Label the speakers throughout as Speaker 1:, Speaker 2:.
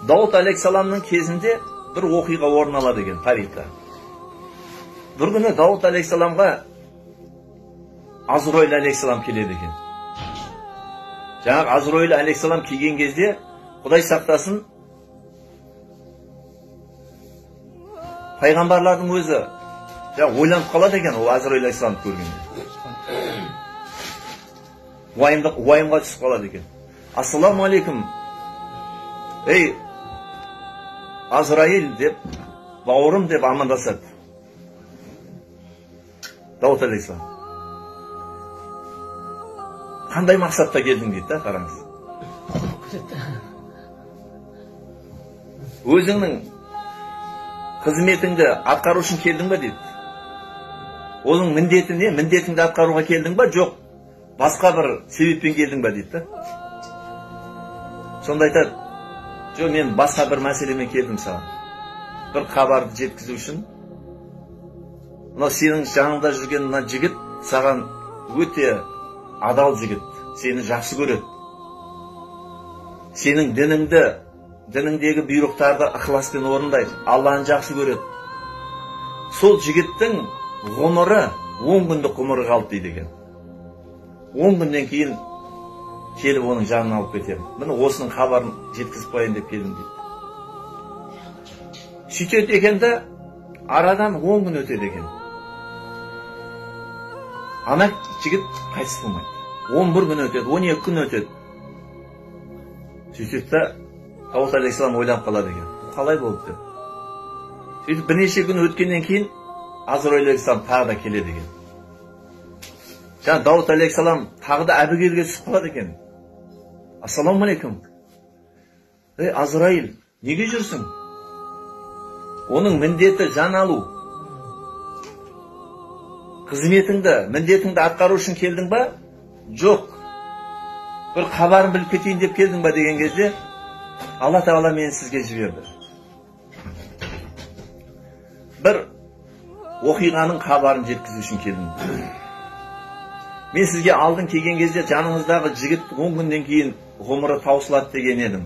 Speaker 1: Дауд алейхиссаламның кезінде бір оқиға орын алады екен тарихта. Bir күні Дауд алейхиссаламға Азраил алейхиссалам келеді екен. Жаңағы Азраил алейхиссалам келген кезде, Құдай сақтасын, пайғамбарлардың өзі ойланып қалады екен, ол Азраил алейхиссаламды көргенде. Уайымға түсіп қалады екен. Ассаламу алейкум. Ей, Азраил деп, бауырым деп амандасады Дауд алейхиссалам. Қандай мақсатта келдің дейді, қараңыз. Өзіңнің қызметіңді атқару үшін келдің ба дейді. Оның міндеті не? Міндетіңді атқаруға келдің ба? Жоқ. Басқа бір себеппен келдің ба дейді. Сонда айтады, жоқ, мен басқа бір мәселемен келдім саған. Бір хабарды жеткізу үшін. Мынау сенің жаныңда жүрген мына жігіт саған өте адал жігіт. Сені жақсы көреді. Сенің дініңдегі бұйрықтарды ықыласпен орындайды. Алланы жақсы көреді. Сол жігіттің ғұмыры 10 күндік ғұмыры қалды дейді екен. 10 күннен кейін келіп оның жанын алып кетемін. Міне осының хабарын жеткізіп қояйын деп келдім дейді. Сөйтеді екен де, арадан 10 күн өтеді екен. Ана жігіт қайтыс болмайды. 11 күн өтеді, 12 күн өтеді. Сөйтеді де, Дауд алейхиссалам ойланып қалады екен. Қалай болды деп. Сөйтіп бірнеше күн өткеннен кейін Азраил алейхиссалам тағы да келеді екен. Жаңа Дауд алейхиссалам тағы да әбігерге түсіп қалады екен. Ассаламу алейкум. Ей, Азраил, неге жүрсің? Оның міндеті жан алу. Міндетіңді атқару үшін келдің ба? Жоқ. Бір хабарын біліп кетейін деп келдің ба деген кезде, Алла Тағала мені сізге жіберді. Бір оқиғаның хабарын жеткізу үшін келдім. Мен сізге алдын келген кезде жаныңыздағы жігіт 10 күннен кейін ғұмыры таусылады деген едім.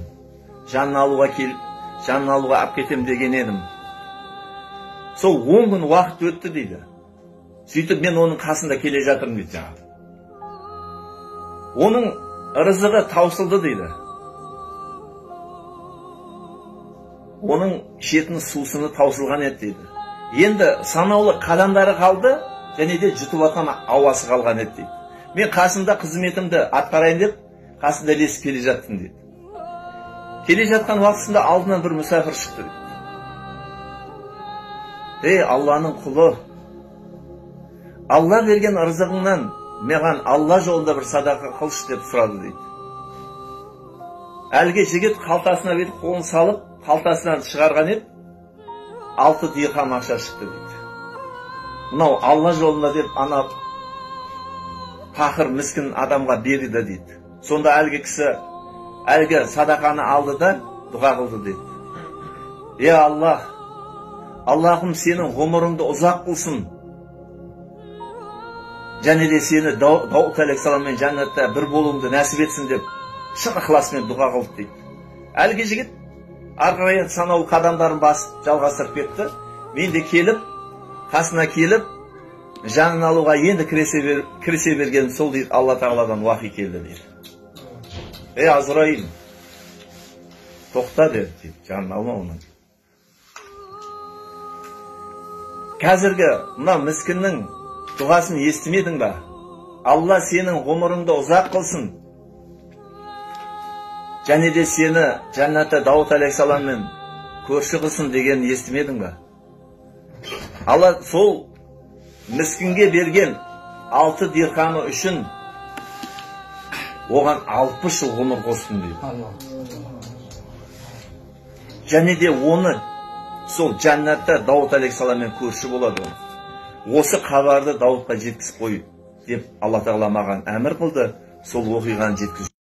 Speaker 1: Жанын алуға алып кетем деген едім. Сол 10 күн уақыт өтті дейді. Сөйтіп мен оның қасында келе жатырмын дейді. Оның рызығы таусылды дейді. Оның ішетін сусыны таусылған еді дейді. Енді санаулы қадамдары қалды, және де жұтып жатқан ауасы қалған еді дейді. Мен қасында қызметімді атқарайын деп, қасында ілесіп келе жаттым дейді. Келе жатқан уақытысында алдынан бір мүсәпір шықты дейді. Ей, Алланың құлы, Алла берген ырзығыңнан маған Алла жолында бір садақа қылшы деп сұрады дейді. Әлгі жігіт қалтасына бетіп қолын салып, қалтасынан шығарған еді, 6 дирхам ақша шықты дейді. Мынау Алла жолында деп ана пақыр міскін адамға берді дейді. Сонда әлгі кісі әлгі садақаны алды да дұға қылды дейді. Ей Аллах, Аллахым сенің ғұмырыңды ұзақ қылсын. Және де сені Дауд алейхиссаламмен жәннатта бір болуыңды нәсіп етсін деп шын ықыласымен дұға қылды дейді. Әлгі жігіт арқырайын санаулы қадамдарын басып жалғастырып кетті. Мен де келіп, қасына келіп, жанын алуға енді кірісе бергенім сол дейді, Алла Тағаладан уахи келді дейді. Ей Азраил, тоқта деді дейді, жанын алма оның. Қазіргі мына міскіннің дұғасын естімедің ба? Алла сенің ғұмырыңды ұзақ қылсын. Және де сені жәннатта Дауд алейхиссаламмен көрші қылсын деген естімедің ба? Алла сол міскінге берген 6 дирхамы үшін оған 60 жыл ғұмыр қостым дейді. Және де оны сол жәннатта Дауд алейхиссаламмен көрші болады. Осы хабарды Даудқа жеткізіп қой деп Алла Тағала маған әмір қылды. Сол оқиғаны жеткізіп